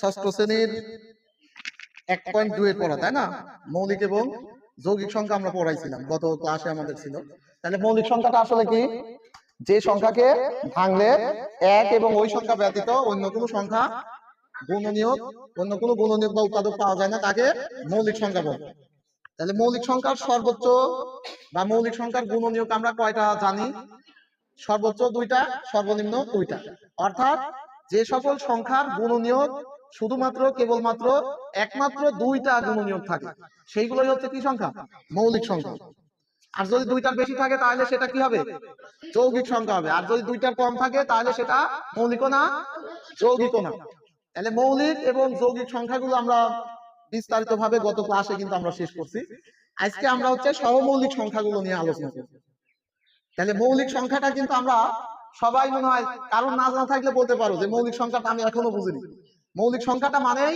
ষষ্ঠ শ্রেণীর 1.2 এর পড়া, তাই না? মৌলিক এবং যৌগিক সংখ্যা আমরা পড়াইছিলাম, গত ক্লাসে আমাদের ছিল। তাহলে মৌলিক সংখ্যাটা আসলে কি? যে সংখ্যাকে ভাঙলে এক এবং ওই সংখ্যা ব্যতীত অন্য কোনো সংখ্যা গুণনীয়ক বা উৎপাদক পাওয়া যায় না, তাকে মৌলিক সংখ্যা বলে। তাহলে মৌলিক সংখ্যার সর্বোচ্চ বা মৌলিক সংখ্যার গুণনীয়ক আমরা কয়টা জানি? সর্বোচ্চ 2টা, সর্বনিম্ন 2টা। অর্থাৎ যে সকল সংখ্যার গুণনীয়ক শুধুমাত্র কেবলমাত্র একমাত্র 2টা গুণনীয়ক থাকে, সেইগুলোই হচ্ছে কি সংখ্যা? মৌলিক সংখ্যা। আর যদি 2টার বেশি থাকে তাহলে সেটা কি হবে? যৌগিক সংখ্যা হবে। আর যদি 2টার কম থাকে তাহলে সেটা মৌলিকও না, যৌগিকও না। তাহলে মৌলিক এবং যৌগিক সংখ্যাগুলো আমরা বিস্তারিত ভাবে গত ক্লাসে কিন্তু আমরা শেষ করছি। আজকে আমরা হচ্ছে সহমৌলিক সংখ্যাগুলো নিয়ে আলোচনা করব। তাহলে মৌলিক সংখ্যাটা কিন্তু আমরা সবাই মনে হয়, কারণ না জানা থাকলে বলতে পারো যে মৌলিক সংখ্যাটা আমি এখনো বুঝিনি। মৌলিক সংখ্যাটা মানেই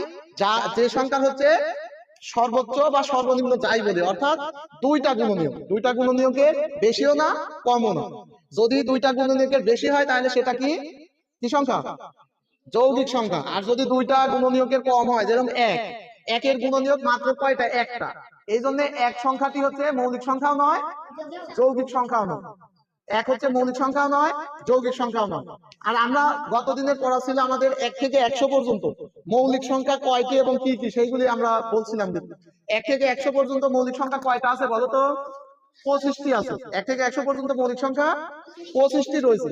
যে সংখ্যা হচ্ছে সর্বোচ্চ বা সর্বনিম্ন যাই বলে, অর্থাৎ 2টা গুণনীয়ক, 2টা গুণনীয়কের বেশিও না কমও না। যদি 2টা গুণনীয়কের বেশি হয় তাহলে সেটা কি সংখ্যা? যৌগিক সংখ্যা। আর যদি 2টা গুণনীয়কের কম হয়, যেরকম একের গুণনীয়ক মাত্র কয়টা? একটা। এই জন্য এক সংখ্যাটি হচ্ছে মৌলিক সংখ্যাও নয়, যৌগিক সংখ্যাও নয়। এক হচ্ছে মৌলিক সংখ্যাও নয়, যৌগিক সংখ্যাও নয়। আর আমরা গতদিনের পড়া ছিল আমাদের 1 থেকে 100 পর্যন্ত মৌলিক সংখ্যা কয়টি এবং কি কি, সেইগুলি আমরা বলছিলাম। 1 থেকে 100 পর্যন্ত মৌলিক সংখ্যা কয়টা আছে বলো তো? 25টি আছে। 1 থেকে 100 পর্যন্ত মৌলিক সংখ্যা 25টি রয়েছে।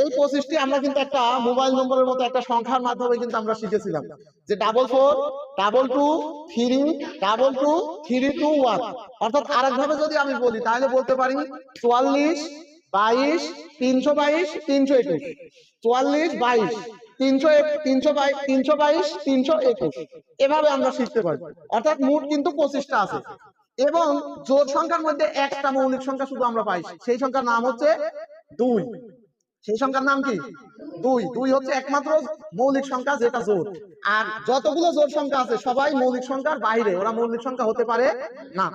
এই 25টি আমরা কিন্তু একটা মোবাইল নম্বরের মতো একটা সংখ্যার মাধ্যমে কিন্তু আমরা শিখেছিলাম, যে 44 22 3 22 321। অর্থাৎ আরেকভাবে যদি আমি বলি তাহলে বলতে পারি 44 22 322 321, 44 22 322 321। এভাবে আমরা শিখতে পারি। অর্থাৎ মোট কিন্তু 25টা আছে। এবং জোড় সংখ্যার মধ্যে একটা মৌলিক সংখ্যা শুধু আমরা পাই, সেই সংখ্যার নাম হচ্ছে 2। সেই সংখ্যার নাম কি? 2। 2 হচ্ছে একমাত্র মৌলিক সংখ্যা যেটা জোড়। আর যতগুলো জোড় সংখ্যা আছে সবাই মৌলিক সংখ্যার বাইরে, ওরা মৌলিক সংখ্যা হতে পারে না।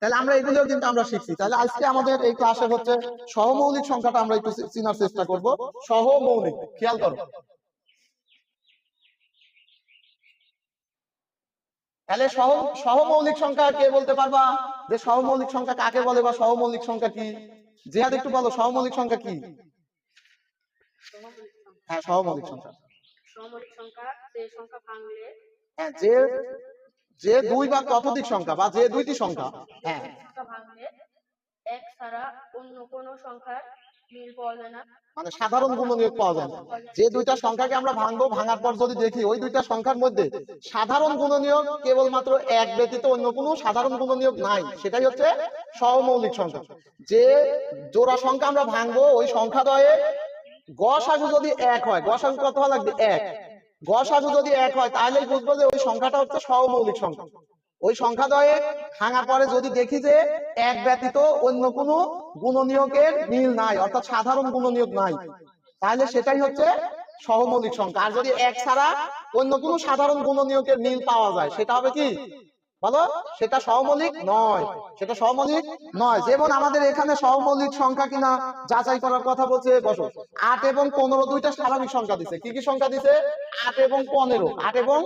তাহলে আমরা এগুলো কিন্তু আমরা শিখছি। তাহলে আজকে আমাদের এই ক্লাসে হচ্ছে সহমৌলিক সংখ্যাটা আমরা একটু চেনার চেষ্টা করব। সহমৌলিক, খেয়াল করো। তাহলে সহমৌলিক সংখ্যা কে বলতে পারবা? যে সহমৌলিক সংখ্যা কাকে বলে বা সহমৌলিক সংখ্যা কি? জিহাদ একটু বলো, সহমৌলিক সংখ্যা কি? হ্যাঁ, সহমৌলিক সংখ্যা। সহমৌলিক সংখ্যা যে সংখ্যা ভাঙলে, হ্যাঁ, যে 2 বা ততোধিক সংখ্যা বা যে 2টি সংখ্যা, হ্যাঁ, সংখ্যা ভাঙলে এক ছাড়া অন্য কোন সংখ্যার মিল পাওয়া যায় না, মানে সাধারণ গুণনীয়ক পাওয়া যায় না। যে 2টা সংখ্যাকে আমরা ভাঙবো, ভাঙার পর যদি দেখি ওই 2টা সংখ্যার মধ্যে সাধারণ গুণনীয়ক কেবলমাত্র এক ব্যতীত অন্য কোনো সাধারণ গুণনীয়ক নাই, সেটাই হচ্ছে সহমৌলিক সংখ্যা। যে জোড়া সংখ্যা আমরা ভাঙবো ওই সংখ্যা দ্বয়ে গসাগু যদি এক হয়, গসাগু কত হওয়া লাগবে? 1। গসাগু যদি 1 হয় তাহলেই বুঝবো যে ওই সংখ্যাটা হচ্ছে সহমৌলিক সংখ্যা। ওই সংখ্যা দ্বয়ে ভাঙার পরে যদি দেখি যে এক ব্যতীত অন্য কোনো গুণনীয়কের মিল নাই, অর্থাৎ সাধারণ গুণনীয়ক নাই, তাহলে সেটাই হচ্ছে সহমৌলিক সংখ্যা। আর যদি এক ছাড়া অন্য কোনো সাধারণ গুণনীয়কের মিল পাওয়া যায়, সেটা হবে কি বলো? সেটা সহমৌলিক নয়, সেটা সহমৌলিক নয়। যেমন আমাদের এখানে সহমৌলিক সংখ্যা কিনা যাচাই করার কথা বলছে, বসো। 8 এবং 15 দুইটা স্বাভাবিক সংখ্যা দিছে। কি কি সংখ্যা দিছে? 8 এবং 15, 8 এবং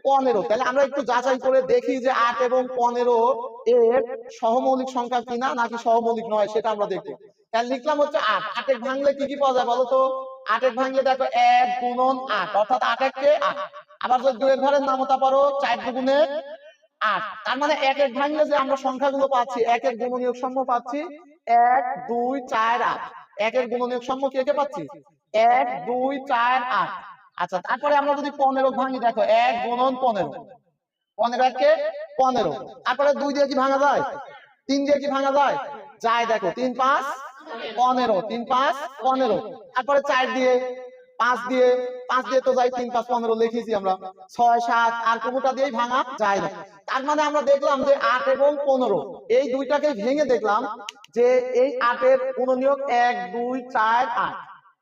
15। তাহলে আমরা একটু যাচাই করে দেখি যে 8 এবং 15 এর সহমৌলিক সংখ্যা কিনা নাকি সহমৌলিক নয়, সেটা আমরা দেখব। তাহলে লিখলাম হচ্ছে 8। 8 এর ভাঙলে কি কি পাওয়া যায় বলো তো? 8 এর ভাঙলে দেখো 1 গুণন 8, অর্থাৎ 8 কে 8। আবার যদি 2 এর ঘরের নামতা পারো 4 দুগুণে 8। তার মানে 1 এর ভাঙলে যে আমরা সংখ্যাগুলো পাচ্ছি, 1 এর গুণনীয়ক সমূহ পাচ্ছি 1 2 4 8। 1 এর গুণনীয়ক সমূহ কে কে পাচ্ছি? 1 2 4 8। আচ্ছা, তারপরে আমরা যদি 15 ভাঙি, দেখো 1 গুণন 15, 15 কে 15। তারপরে 2 দিয়ে কি ভাঙা যায়? 3 দিয়ে কি ভাঙা যায়? যায়। দেখো 3 5 15, 3 5 15। তারপরে 4 দিয়ে, 5 দিয়ে, 5 দিয়ে তো যাই, 3 5 15 লিখেছি আমরা। 6 7 আর কোনোটা দিয়েই ভাঙা যায় না। তার মানে আমরা দেখলাম যে 8 এবং 15 এই দুইটাকে ভেঙে দেখলাম যে এই 8 এর গুণনীয়ক 1 2 4 8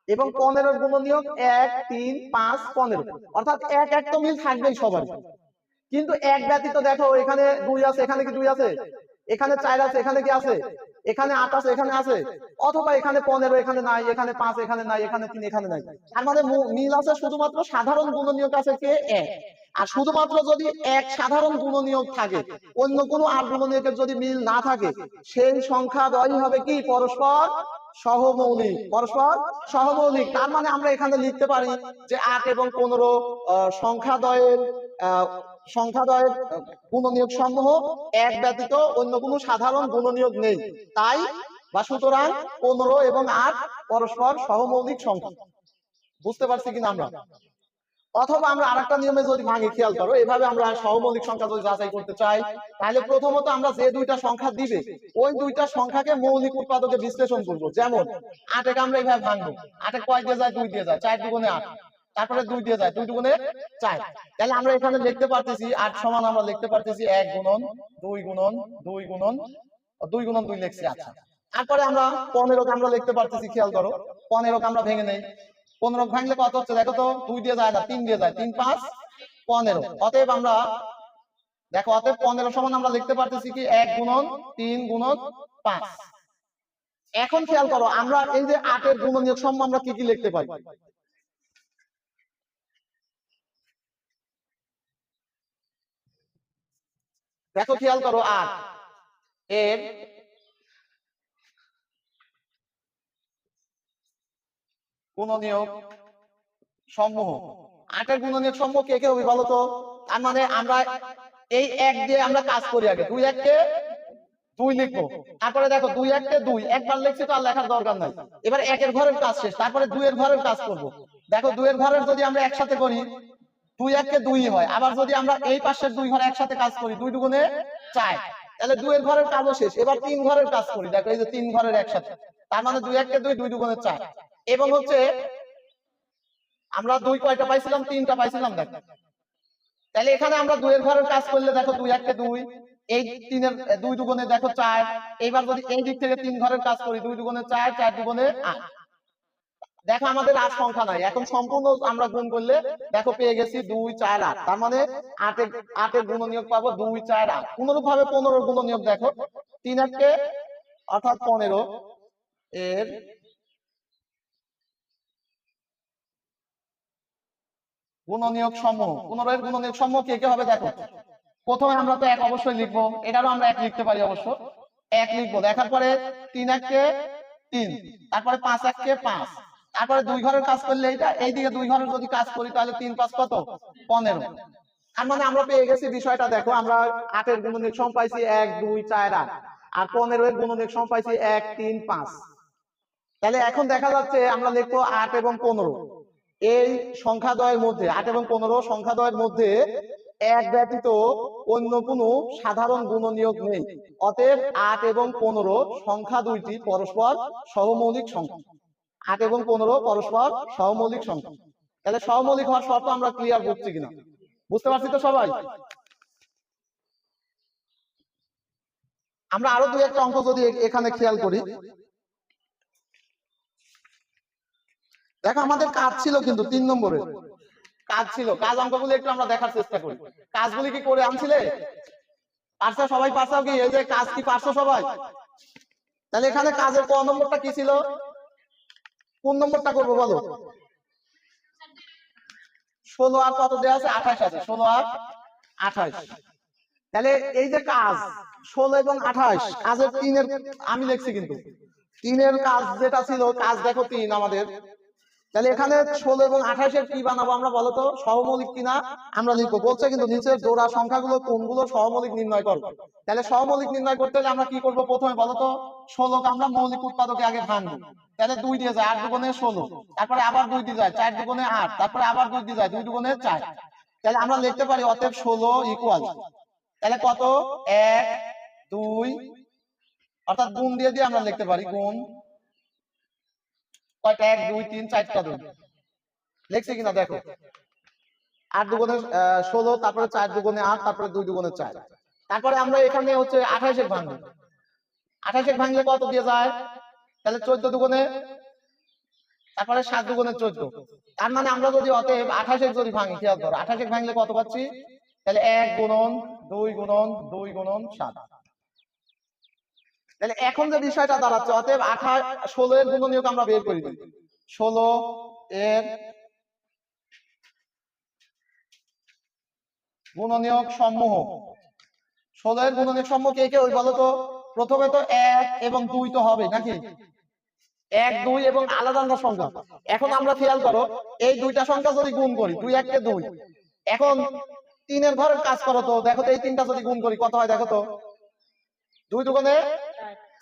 এবং 15 এর গুণনীয়ক 1 3 5 15। অর্থাৎ 1 1 তো মিল থাকবেই সবার। কিন্তু এক ব্যতীত দেখো এখানে 2 আছে, এখানে কি 2 আছে? এখানে 4 আছে, এখানে কি আছে? এখানে 8 আছে, এখানে আছে, অথবা এখানে 15, এখানে নাই, এখানে 5, এখানে নাই, এখানে 3, এখানে নাই। তার মানে মিল আছে শুধুমাত্র সাধারণ গুণনীয়ক আছে কে? 1। আর শুধুমাত্র যদি এক সাধারণ গুণনীয়ক থাকে, অন্য কোনো আর গুণনীয়কের যদি মিল না থাকে, সেই সংখ্যা দ্বয়ই হবে কি? পরস্পর সহমৌলিক। পরস্পর সহমৌলিক। তার মানে আমরা এখানে লিখতে পারি যে 8 এবং 15 সংখ্যাদ্বয়ের গুণনীয়ক সমূহ এক ব্যতীত অন্য কোনো সাধারণ গুণনীয়ক নেই, তাই বা সুতরাং 15 এবং 8 পরস্পর সহমৌলিক সংখ্যা। বুঝতে পারছি কিনা আমরা? অথবা আমরা আরেকটা নিয়মে যদি ভাঙি, খেয়াল করো, এভাবে আমরা সহমৌলিক সংখ্যা যদি যাচাই করতে চাই, তাহলে প্রথমত আমরা যে দুইটা সংখ্যা দিবে ওই দুইটা সংখ্যাকে মৌলিক উৎপাদকে বিশ্লেষণ করব। যেমন 8 কে আমরা এইভাবে ভাঙবো, 8 এ কয় দিয়ে যায়? 2 দিয়ে যায়, 4 দুগুণে 8, তারপরে 2 দিয়ে যায়, 2 দুগুণে 4। তাহলে আমরা এখানে লিখতে পারতেছি 8 সমান আমরা লিখতে পারতেছি 1 গুণন 2 গুণন 2 গুণন 2 গুণন 2 লিখছি। আচ্ছা, তারপরে আমরা 15 কে আমরা লিখতে পারতেছি, খেয়াল করো, 15 কে আমরা ভেঙে নেই। 15 ভাঙলে কত হচ্ছে দেখো তো? 2 দিয়ে যায় না, 3 দিয়ে যায়, 3 5 15। অতএব আমরা দেখো, অতএব 15 সমান আমরা লিখতে পারতেছি কি? 1 গুণন 3 গুণন 5। এখন খেয়াল করো, আমরা এই যে 8 এর গুণনীয়ক সমূহ আমরা কি কি লিখতে পারি? দেখো, খেয়াল করো, 8 এর গুণনীয়ক সমূহ, 8 এর গুণনীয়ক সমূহ কে কে হবে বলো তো? তার মানে আমরা এই 1 দিয়ে আমরা কাজ করি, আগে 2 1 কে 2 লিখবো, তারপরে দেখো 2 1 কে 2 একবার লিখছি তো আর লেখার দরকার নাই। এবার 1 এর ঘরের কাজ শেষ, তারপরে 2 এর ঘরের কাজ করব। দেখো 2 এর ঘরের যদি আমরা একসাথে করি, 2 1 কে 2 হয়। আবার যদি আমরা এই পাশের 2 ঘরে একসাথে কাজ করি, 2 দুগুণে 4, তাহলে 2 এর ঘরের কাজও শেষ। এবার 3 ঘরের কাজ করি, দেখো এই যে 3 ঘরের একসাথে, তার মানে 2 1 কে 2 2 দুগুণে 4। এবং হচ্ছে আমরা 2 কয়টা পাইছিলাম? 3টা পাইছিলাম। দেখো, তাহলে এখানে আমরা 2 এর ঘরের কাজ করলে দেখো 2 1 কে 2, এই 3 এর 2 দুগুণে দেখো 4। এইবার যদি এই দিক থেকে 3 ঘরের কাজ করি, 2 দুগুণে 4, 4 দুগুণে 8। দেখো আমাদের 8 সংখ্যা নাই, এখন সম্পূর্ণ আমরা গুণ করলে দেখো পেয়ে গেছি 2 4 8। তার মানে 8 এর গুণনীয়ক পাবো 2 4 8। অনুরূপ ভাবে 15 এর গুণনীয়ক দেখো, 3 8 কে অর্থাৎ 15 এর গুণনীয়ক সমূহ, 15 এর গুণনীয়ক সমূহ কে কে হবে? দেখো, প্রথমে আমরা তো 1 অবশ্যই লিখবো, এটারও আমরা 1 লিখতে পারি, অবশ্য 1 লিখবো। দেখার পরে 3 1 কে 3, তারপরে 5 1 কে 5, তারপরে 2 ঘরের কাজ করলে এইটা, এইদিকে 2 ঘরের যদি কাজ করি তাহলে 3 5 কত? 15। তার মানে আমরা পেয়ে গেছি বিষয়টা। দেখো, আমরা 8 এর গুণনীয়ক সম পাইছি 1 2 4 8, আর 15 এর গুণনীয়ক সম পাইছি 1 3 5। তাহলে এখন দেখা যাচ্ছে আমরা লিখবো 8 এবং 15 এই সংখ্যাদ্বয়ের মধ্যে, 8 এবং 15 সংখ্যাদ্বয়ের মধ্যে এক ব্যতীত অন্য কোনো সাধারণ গুণনীয়ক নেই। অতএব 8 এবং 15 সংখ্যা দুইটি পরস্পর সহমৌলিক সংখ্যা। 8 এবং 15 পরস্পর সহমৌলিক সংখ্যা। তাহলে সহমৌলিক হওয়ার শর্ত আমরা ক্লিয়ার বুঝছি কিনা? বুঝতে পারছি তো সবাই? আমরা আরো 2-1টা অঙ্ক যদি এখানে খেয়াল করি, দেখো আমাদের কাজ ছিল কিন্তু 3 নম্বরের কাজ ছিল। কাজ অঙ্কগুলো একটু আমরা দেখার চেষ্টা করি। কাজগুলি কি করে আনছিলে? পারছো সবাই? পারছো কি? এই যে কাজ কি পারছো সবাই? তাহলে এখানে কাজের ক নম্বরটা কি ছিল? কোন নম্বরটা করবো বলো? 16 আর কত দেওয়া আছে? 28 আছে। 16 আর 28। তাহলে এই যে কাজ 16 এবং 28, কাজের 3 এর আমি লিখছি কিন্তু 3 এর কাজ যেটা ছিল, কাজ দেখো 3 আমাদের। তাহলে এখানে 16 এবং 28 এর কি বানাবো আমরা বলো তো? সহমৌলিক কিনা আমরা লিখবো। বলছে কিন্তু নিচের জোড়া সংখ্যাগুলো কোনগুলো সহমৌলিক নির্ণয় করবো। তাহলে সহমৌলিক নির্ণয় করতে হলে আমরা কি করব? প্রথমে বলো তো, 16 কে আমরা মৌলিক উৎপাদকে আগে ভাঙবো। তাহলে 2 দিয়ে যায়, 8 দুগুণে 16, তারপরে আবার 2 দিয়ে যায়, 4 দুগুণে 8, তারপরে আবার 2 দিয়ে যায়, 2 দুগুণে 4। তাহলে আমরা লিখতে পারি অতএব 16 ইকুয়াল, তাহলে কত? 1 2, অর্থাৎ গুণ দিয়ে দিয়ে আমরা লিখতে পারি গুণ কয়টা? 1 2 3 4টা 2 লিখছি কিনা দেখো। 8 দুগুণে 16, তারপরে 4 দুগুণে 8, তারপরে 2 দুগুণে 4। তারপরে আমরা এখানে হচ্ছে 28 এর ভাঙবো। 28 এর ভাঙলে কত দিয়ে যায়? তাহলে 14 দুগুণে, তারপরে 7 দুগুণে 14। তার মানে আমরা যদি অতএব 28 এর যদি ভাঙি, খেয়াল করো 28 এর ভাঙলে কত পাচ্ছি? তাহলে 1 গুণন 2 গুণন 2 গুণন 7। তাহলে এখন যে বিষয়টা দাঁড়াচ্ছে, অতএব 16 এর গুণনীয়ক আমরা বের করি। 16 এর গুণনীয়ক সমূহ, 16 এর গুণনীয়ক সমূহ কে কে ওই বলো তো? প্রথমে তো 1 এবং 2 তো হবে নাকি? 1 2 এবং আলাদা আলাদা সংখ্যা। এখন আমরা খেয়াল করো, এই দুইটা সংখ্যা যদি গুণ করি, 2 1 কে 2, এখন 3 এর ঘরের কাজ করো তো, দেখো তো এই তিনটা যদি গুণ করি কত হয় দেখো তো? 2 দুগুণে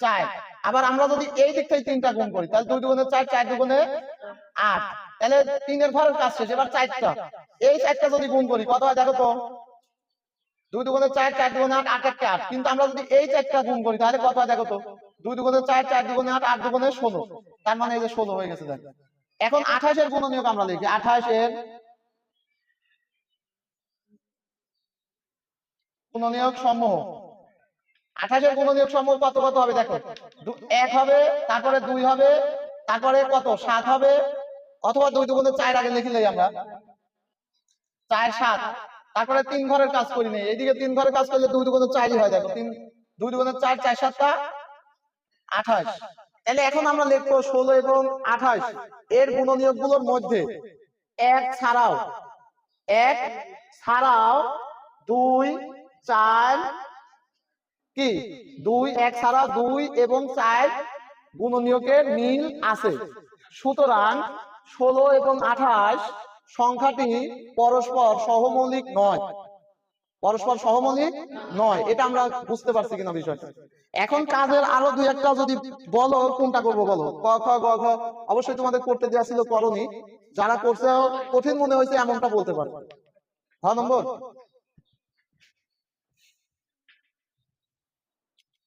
4। আবার আমরা যদি এই দিক থেকে 3টা গুণ করি, তাহলে 2 দুগুণে 4, 4 দুগুণে 8, তাহলে 3 এর ঘরের কাজ শেষ। এবার 4টা, এই 4টা যদি গুণ করি কত হয় দেখো তো? 2 দুগুণে 4, 4 দুগুণে 8, 8 1 8। কিন্তু আমরা যদি এই 4টা গুণ করি তাহলে কত হয় দেখো তো? 2 দুগুণে 4, 4 দুগুণে 8, 8 দুগুণে 16। তার মানে এই যে 16 হয়ে গেছে দেখো। এখন 28 এর গুণনীয়ক আমরা লিখি। 28 এর গুণনীয়ক সমূহ, 28 এর গুণনীয়ক সমূহ কত কত হবে দেখো? 1 হবে, তারপরে 2 হবে, তারপরে কত 7 হবে, অথবা 2 দুগুণে 4 আগে লিখলেই আমরা 4 7। তারপরে 3 ঘরের কাজ করি নেই, এইদিকে 3 ঘরের কাজ করলে 2 দুগুণে 4ই হয় দেখো। 2 দুগুণে 4, 4 7 28। তাহলে এখন আমরা লিখবো 16 এবং 28 এর গুণনীয়ক গুলোর মধ্যে 1 ছাড়াও 2 4 কি 2 1 ছাড়া 2 এবং 4 গুণনীয়কের মিল আছে। সুতরাং 16 এবং 28 সংখ্যাটি পরস্পর সহমৌলিক নয়। পরস্পর সহমৌলিক নয়, এটা আমরা বুঝতে পারছি কিনা বিষয়টা? এখন কাজের আরো দুই একটা যদি বলো, কোনটা করবো বলো? ক খ গ ঘ অবশ্যই তোমাদের করতে দেওয়া ছিল, করনি। যারা করছে কঠিন মনে হয়েছে এমনটা বলতে পারো। খ নম্বর।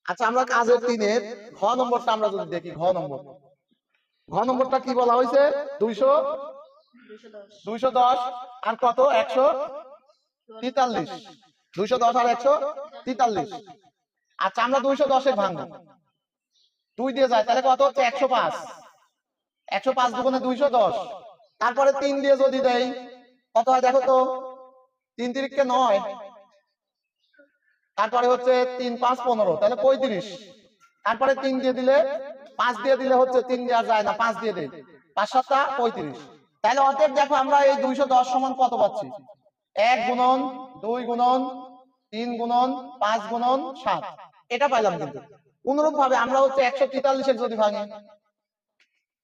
আচ্ছা, আমরা কাজের 3-এর ঘ নম্বরটা আমরা যদি দেখি, ঘ নম্বরটা কি বলা হয়েছে? 210 আর কত 143। 210 আর 143। আচ্ছা, আমরা 210 এর ভাঙবো, 2 দিয়ে যায় তাহলে কত হচ্ছে? 105। 105 দুগুণে 210, তারপরে 3 দিয়ে যদি দেই কত হয় দেখো তো? 3 তিরিকে 9, তারপরে হচ্ছে 3 5 15, তাহলে 35। তারপরে 3 দিয়ে দিলে, 5 দিয়ে দিলে হচ্ছে 3 দেওয়া যায় না, 5 দিয়ে দেই, 5 7 35। তাহলে অতএব দেখো আমরা এই 210 সমান কত পাচ্ছি? 1 গুণন 2 গুণন 3 গুণন 5 গুণন 7, এটা পাইলাম। কিন্তু অনুরূপ ভাবে আমরা হচ্ছে 143 এর যদি ভাঙি,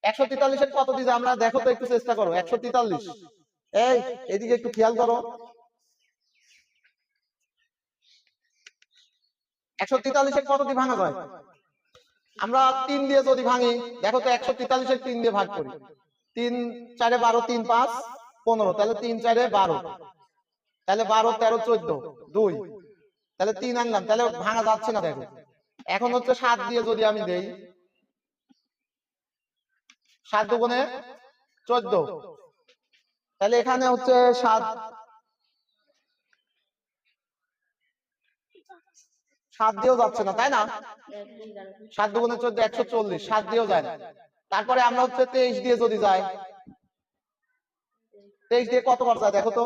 143 এর কত দিছে আমরা দেখো তো, একটু চেষ্টা করো। 143, এই এদিকে একটু খেয়াল করো। 143 এর কত দিয়ে ভাঙা যায়? আমরা 3 দিয়ে যদি ভাঙি দেখো তো, 143 এর 3 দিয়ে ভাগ করি, 3 4 12, 3 5 15, তাহলে 3 4 12, তাহলে 12 13 14 2, তাহলে 3 আনলাম, তাহলে ভাঙা যাচ্ছে না দেখো। এখন হচ্ছে 7 দিয়ে যদি আমি দেই, 7 দুগুণে 14, তাহলে এখানে হচ্ছে 7 দিয়েও যাচ্ছে না, তাই না? 7 দুগুণে 14 140, 7 দিয়েও যায় না। তারপরে আমরা হচ্ছে 23 দিয়ে যদি যাই, 23 দিয়ে কতবার যায় দেখো তো?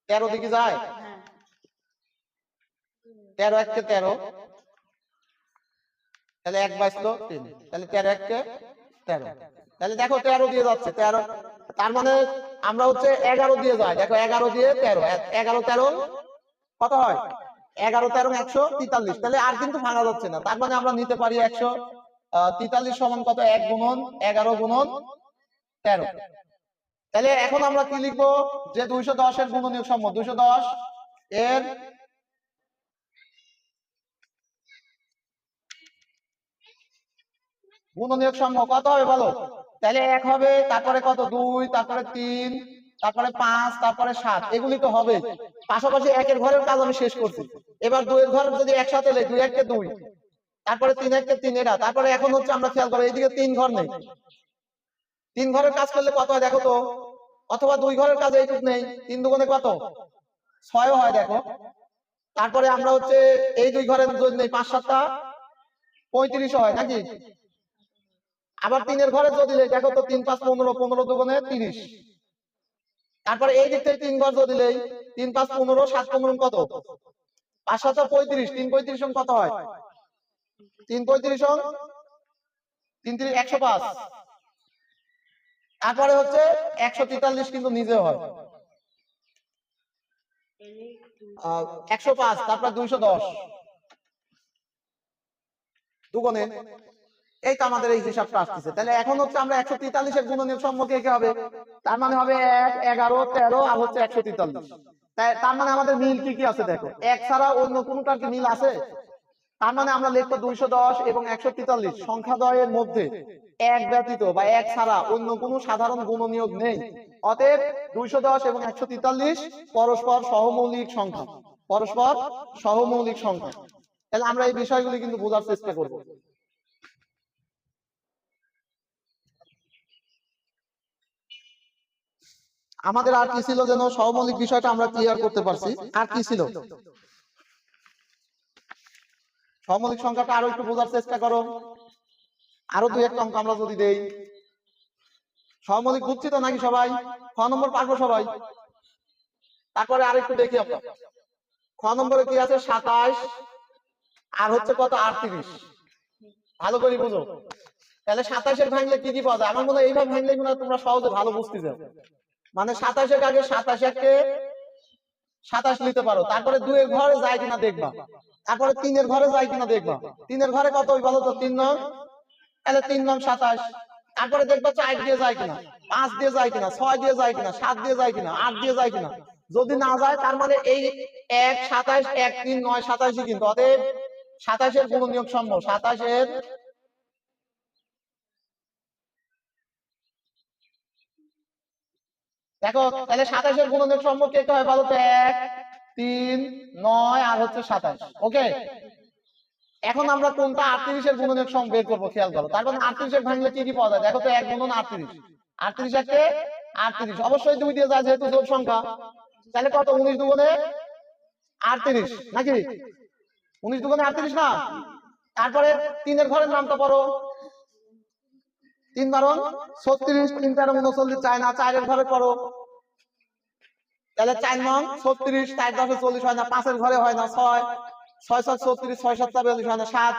13 দিকে যায়, 13 1 কে 13, তাহলে 1 বাঁচলো 3, তাহলে 13 1 কে 13, তাহলে দেখো 13 দিয়ে যাচ্ছে 13। তার মানে আমরা হচ্ছে 11 দিয়ে যাই, দেখো 11 দিয়ে 13, 11 13 কত হয়? 11 13 143, তাহলে আর কিন্তু ভাঙা যাচ্ছে না। তার মানে আমরা নিতে পারি 143 সমান কত? 1 গুণন 11 গুণন 13। তাহলে এখন আমরা কি লিখবো? যে 210 এর গুণনীয়ক সমূহ, 210 এর গুণনীয়ক সমূহ কত হবে বলো? তাহলে 1 হবে, তারপরে কত? 2, তারপরে 3, তারপরে 5, তারপরে 7, এগুলি তো হবে। পাশাপাশি 1 এর ঘরের কাজ আমি শেষ করছি। এবার 2 এর ঘর যদি একসাথে লেই, 2 1 কে 2, তারপরে 3 1 কে 3, এটা। তারপরে এখন হচ্ছে আমরা খেয়াল করো, এইদিকে 3 ঘর নেই, 3 ঘরের কাজ করলে কত হয় দেখো তো? অথবা 2 ঘরের কাজ এইটুক নেই, 3 দুগুণে কত? 6 হয় দেখো। তারপরে আমরা হচ্ছে এই 2 ঘরের জন্য 5 7 35 হয় নাকি? আবার 3 এর ঘরে যদি দেখো তো 3 5 15, 15 দুগুণে 30, তারপরে এই দিক থেকে 3 ঘর যদি নেই, 3 5 15, 7 15 কত, 5 7 35, 3 35 কত হয়, 3 35 3 3 105। তারপরে হচ্ছে 143 কিন্তু নিজে হয়, 105, তারপর 210 দুগুণে, এই তো আমাদের এই হিসাবটা আসতেছে। তাহলে এখন হচ্ছে আমরা 143 এর গুণনীয়ক সম্মুখে কি হবে, তার মানে হবে 1 11 13 আর হচ্ছে 143। তার মানে আমাদের মিল কি কি আছে দেখো, এক ছাড়া অন্য কোনটার কি মিল আছে, তার মানে আমরা লিখবো 210 এবং 143 সংখ্যাদ্বয়ের মধ্যে এক ব্যতীত বা এক ছাড়া অন্য কোনো সাধারণ গুণনীয়ক নেই। অতএব 210 এবং 143 পরস্পর সহমৌলিক সংখ্যা, পরস্পর সহমৌলিক সংখ্যা। তাহলে আমরা এই বিষয়গুলি কিন্তু বোঝার চেষ্টা করব। আমাদের আর কি ছিল যেন, সহমৌলিক বিষয়টা আমরা ক্লিয়ার করতে পারছি। আর কি ছিল, সহমৌলিক সংখ্যাটা আরো একটু বোঝার চেষ্টা করো। আরো 2-1 অঙ্ক আমরা যদি দেই, সহমৌলিক বুঝছি তো নাকি সবাই, খ নম্বর পারবো সবাই। তারপরে আরেকটু দেখি আমরা, খ নম্বরে কি আছে, 27 আর হচ্ছে কত, 38। ভালো করে বুঝো। তাহলে 27 এর ভাঙলে কি কি পাওয়া যায়, আমার মনে হয় এইভাবে ভাঙলে মনে হয় তোমরা সহজে ভালো বুঝতে যাও। মানে 27 এর আগে 27 কে 27 নিতে পারো, তারপরে 2 এর ঘরে যায় কিনা দেখবা, তারপরে 3 এর ঘরে যায় কিনা দেখবা। 3 এর ঘরে কত বলো তো, 3 নং, তাহলে 3 নং 27। তারপরে দেখবা 4 দিয়ে যায় কিনা, 5 দিয়ে যায় কিনা, 6 দিয়ে যায় কিনা, 7 দিয়ে যায় কিনা, 8 দিয়ে যায় কিনা। যদি না যায় তার মানে এই 1 27 1 3 9 27 কিন্তু। অতএব 27 এর গুণনীয়ক সম্ভব, 27 এর দেখো, তাহলে 27 এর গুণনীয়ক সম্ভব কে হয় বলো তো, 1 3 9 আর হচ্ছে 27। ওকে, এখন আমরা কোনটা 38 এর গুণনীয়ক সম্ভব বের করবো, খেয়াল করো। তার মানে 38 এর ভাঙলে কি কি পাওয়া যায় দেখো তো, 1 গুণন 38, 38 একে 38, অবশ্যই 2 দিয়ে যায় যেহেতু যোগ সংখ্যা। তাহলে কত, 19 দুগুণে 38 নাকি, 19 দুগুণে 38 না। তারপরে 3 এর ঘরের নামটা পড়ো, 3 বারং 36, 3 13 39 চায় না, 4 এর ঘরে পড়ো, তাহলে 4 নং 36, 4 10 40 হয় না, 5 এর ঘরে হয় না, 6 6 7 36, 6 7 42 হয় না, 7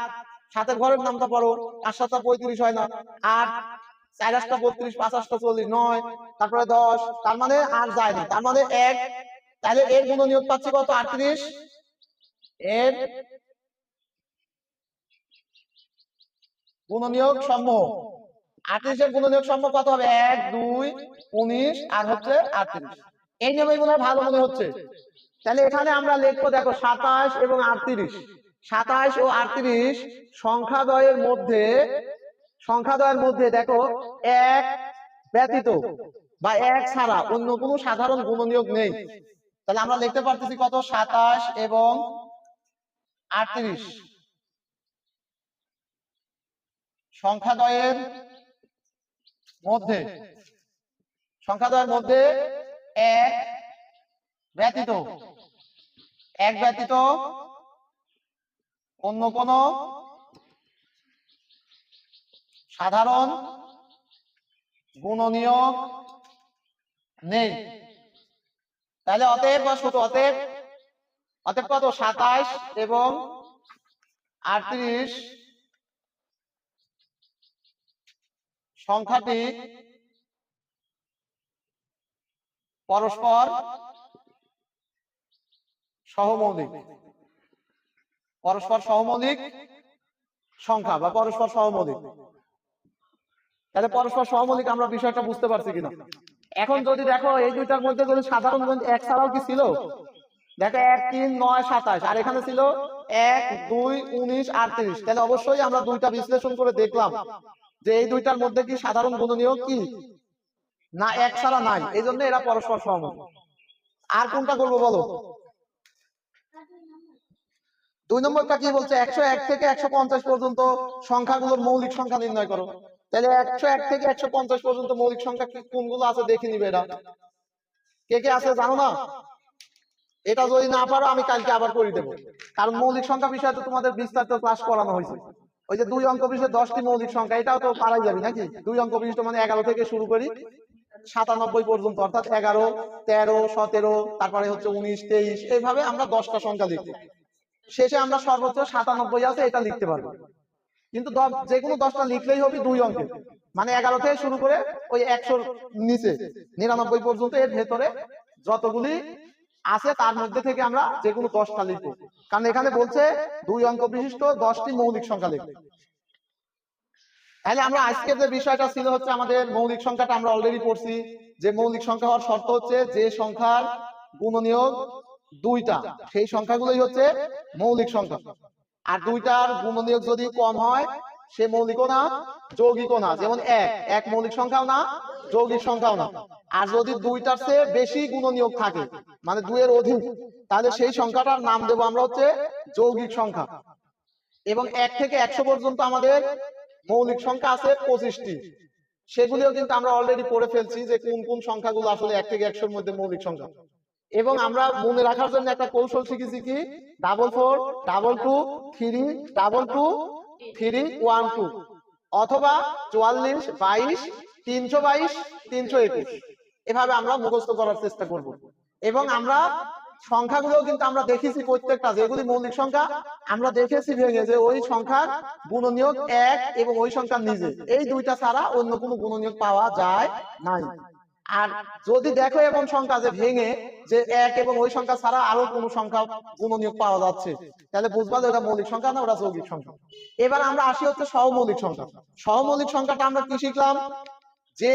7 এর ঘরের নামটা পড়ো, 5 7 35 হয় না, 8 4 8 32, 5 8 40, 9 তারপরে 10, তার মানে আর যায় না, তার মানে 1। তাহলে এর গুণনীয়ক পাচ্ছি কত, 38। এর গুণনীয়ক সমূহ, 38 এর গুণনীয়ক সমূহ কত হবে, 1 2 19 আর হচ্ছে 38। এই নিয়মে মনে হয় ভালো মনে হচ্ছে। তাহলে এখানে আমরা লিখবো দেখো 27 এবং 38, 27 ও 38 সংখ্যাদ্বয়ের মধ্যে দেখো এক ব্যতীত বা এক ছাড়া অন্য কোনো সাধারণ গুণনীয়ক নেই। তাহলে আমরা লিখতে পারতেছি কত, 27 এবং 38 সংখ্যাদ্বয়ের মধ্যে এক ব্যতীত অন্য কোন সাধারণ গুণনীয়ক নেই। তাহলে অতএব বা শুধু অতএব কত, 27 এবং 38 সংখ্যাটি পরস্পর সহমৌলিক, সংখ্যা বা পরস্পর সহমৌলিক। তাহলে পরস্পর সহমৌলিক আমরা বিষয়টা বুঝতে পারছি কিনা। এখন যদি দেখো এই দুইটার মধ্যে যদি সাধারণ গুণ এক ছাড়াও কি ছিল, দেখো 1 3 9 27 আর এখানে ছিল 1 2 19 38। তাহলে অবশ্যই আমরা দুইটা বিশ্লেষণ করে দেখলাম যে এই দুইটার মধ্যে কি সাধারণ গুণনীয়ক কি না, এক ছাড়া নাই, এই জন্য এরা পরস্পর সহমৌলিক। আর কোনটা করবো বলো, 2 নম্বরটা কি বলছে, 101 থেকে 150 পর্যন্ত সংখ্যাগুলোর মৌলিক সংখ্যা নির্ণয় করো। তাহলে 101 থেকে 150 পর্যন্ত মৌলিক সংখ্যা কোনগুলো আছে দেখে নিবে। এরা কে কে আছে জানো না, এটা যদি না পারো আমি কালকে আবার করে দেবো, কারণ মৌলিক সংখ্যা বিষয়ে তো তোমাদের বিস্তারিত ক্লাস করানো হয়েছে। ওই যে 2 অঙ্ক বিশিষ্ট 10টি মৌলিক সংখ্যা, এটাও তো পারাই যাবে নাকি, 2 অঙ্ক বিশিষ্ট মানে 11 থেকে শুরু করি 97 পর্যন্ত, অর্থাৎ 11, 13, 17, তারপরে হচ্ছে 19, 23, এইভাবে আমরা 10টা সংখ্যা লিখবো। শেষে আমরা সর্বোচ্চ 97 আছে এটা লিখতে পারবো। কিন্তু যে কোনো 10টা লিখলেই হবে 2 অঙ্কের, মানে 11 থেকে শুরু করে ওই 100 নিচে 99 পর্যন্ত এর ভেতরে যতগুলি আছে তার মধ্যে থেকে আমরা যে কোনো 10টা লিখবো। কারণ এখানে বলছে 2 অঙ্ক বিশিষ্ট 10টি মৌলিক সংখ্যা লিখবো। তাহলে আমরা আজকের যে বিষয়টা ছিল হচ্ছে আমাদের মৌলিক সংখ্যাটা আমরা অলরেডি পড়ছি, যে মৌলিক সংখ্যা হওয়ার শর্ত হচ্ছে যে সংখ্যার গুণনীয়ক 2টা সেই সংখ্যাগুলোই হচ্ছে মৌলিক সংখ্যা। আর 2টার গুণনীয়ক যদি কম হয় সে মৌলিকও না যৌগিকও না। যেমন এক মৌলিক সংখ্যাও না যৌগিক সংখ্যাও না। আর যদি 2টার চেয়ে বেশি গুণনীয়ক থাকে, মানে 2 এর অধিক, তাহলে সেই সংখ্যাটার নাম দেবো আমরা হচ্ছে যৌগিক সংখ্যা। এবং 1 থেকে 100 পর্যন্ত আমাদের মৌলিক সংখ্যা আছে 25টি। সেগুলিও কিন্তু আমরা অলরেডি পড়ে ফেলছি যে কোন কোন সংখ্যাগুলো আসলে 1 থেকে 100 এর মধ্যে মৌলিক সংখ্যা। এবং আমরা মনে রাখার জন্য একটা কৌশল শিখেছি কি, 44, 22, 3, 22, 3, 1, 2, অথবা 44, 22, 322, 321, এভাবে আমরা মুখস্থ করার চেষ্টা করব। এবং আমরা সংখ্যাগুলো কিন্তু আমরা দেখেছি প্রত্যেকটা যেগুলি মৌলিক সংখ্যা আমরা দেখেছি ভেঙে যে ওই সংখ্যার গুণনীয়ক 1 এবং ওই সংখ্যার নিজে, এই 2টা ছাড়া অন্য কোনো গুণনীয়ক পাওয়া যায় নাই। আর যদি দেখো এমন সংখ্যা যে ভেঙে যে 1 এবং ওই সংখ্যা ছাড়া আরো কোনো সংখ্যা গুণনীয়ক পাওয়া যাচ্ছে, তাহলে বুঝবা যে ওটা মৌলিক সংখ্যা না, ওটা যৌগিক সংখ্যা। এবার আমরা আসি হচ্ছে সহমৌলিক সংখ্যা। সহমৌলিক সংখ্যাটা আমরা কি শিখলাম, যে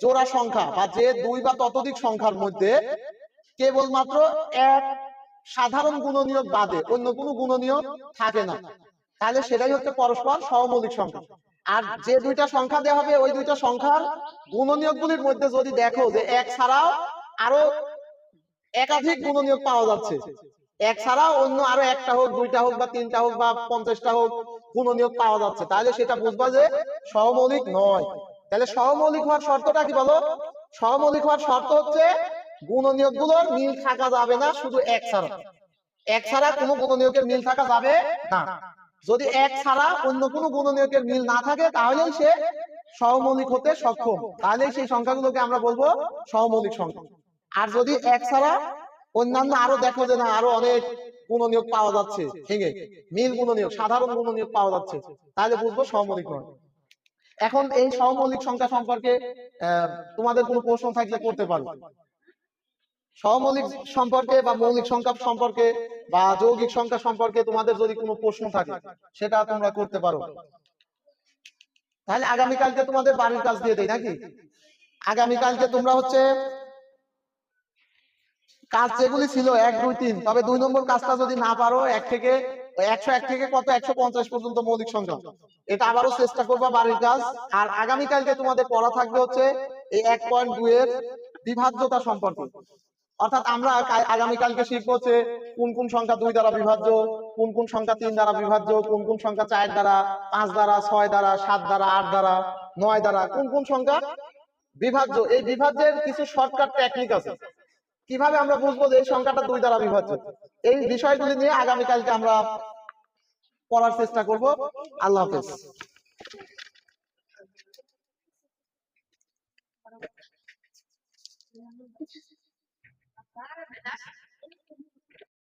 জোড়া সংখ্যা বা যে 2 বা ততোধিক সংখ্যার মধ্যে কেবলমাত্র এক সাধারণ গুণনীয়ক বাদে অন্য কোনো গুণনীয়ক থাকে না, তাহলে সেটাই হচ্ছে পরস্পর সহমৌলিক সংখ্যা। আর যে 2টা সংখ্যা দেওয়া হবে ওই 2টা সংখ্যার গুণনীয়কগুলির মধ্যে যদি দেখো যে 1 ছাড়াও আরো একাধিক গুণনীয়ক পাওয়া যাচ্ছে, 1 ছাড়াও অন্য আরো 1টা হোক, 2টা হোক বা 3টা হোক বা 50টা হোক গুণনীয়ক পাওয়া যাচ্ছে, তাহলে সেটা বুঝবা যে সহমৌলিক নয়। তাহলে সহমৌলিক হওয়ার শর্তটা কি বলো? সহমৌলিক হওয়ার শর্ত হচ্ছে গুণনীয়ক গুলোর মিল থাকা যাবে না শুধু 1 ছাড়া। 1 ছাড়া কোনো গুণনীয়কের মিল থাকা যাবে না। যদি 1 ছাড়া অন্য কোনো গুণনীয়কের মিল না থাকে তাহলেই সে সহমৌলিক হতে সক্ষম, তাহলেই সেই সংখ্যাগুলোকে আমরা বলবো সহমৌলিক সংখ্যা। আর যদি 1 ছাড়া অন্যান্য আরো দেখো যে না আরো অনেক গুণনীয়ক পাওয়া যাচ্ছে ভেঙে, মিল গুণনীয়ক সাধারণ গুণনীয়ক পাওয়া যাচ্ছে, তাহলে বুঝবো সহমৌলিক নয়। এখন এই সহমৌলিক সংখ্যা সম্পর্কে তোমাদের কোনো প্রশ্ন থাকলে করতে পারো। সহমৌলিক সম্পর্কে বা মৌলিক সংখ্যা সম্পর্কে বা যৌগিক সংখ্যা সম্পর্কে তোমাদের যদি কোনো প্রশ্ন থাকে সেটা তোমরা করতে পারো। তাহলে আগামীকালকে তোমাদের বাড়ির কাজ দিয়ে দেই নাকি? আগামীকালকে তোমরা হচ্ছে কাজ যেগুলি ছিল 1, 2, 3, তবে 2 নম্বর কাজটা যদি না পারো 1 থেকে 101 থেকে কত 150 পর্যন্ত মৌলিক সংখ্যা, এটা আবারও চেষ্টা করবা বাড়ির কাজ। আর আগামীকালকে তোমাদের পড়া থাকবে হচ্ছে এই 1.2 এর বিভাজ্যতা সম্পর্কে। অর্থাৎ আমরা আগামীকালকে শিখবো হচ্ছে কোন কোন সংখ্যা 2 দ্বারা বিভাজ্য, কোন কোন সংখ্যা 3 দ্বারা বিভাজ্য, কোন কোন সংখ্যা 4 দ্বারা, 5 দ্বারা, 6 দ্বারা, 7 দ্বারা, 8 দ্বারা, 9 দ্বারা, কোন কোন সংখ্যা বিভাজ্য। এই বিভাজ্যের কিছু শর্টকাট টেকনিক আছে, কিভাবে আমরা বুঝবো যে এই সংখ্যাটা 2 দ্বারা বিভাজ্য। এই বিষয়গুলি নিয়ে আগামীকালকে আমরা পড়ার চেষ্টা করব। আল্লাহ হাফেজ।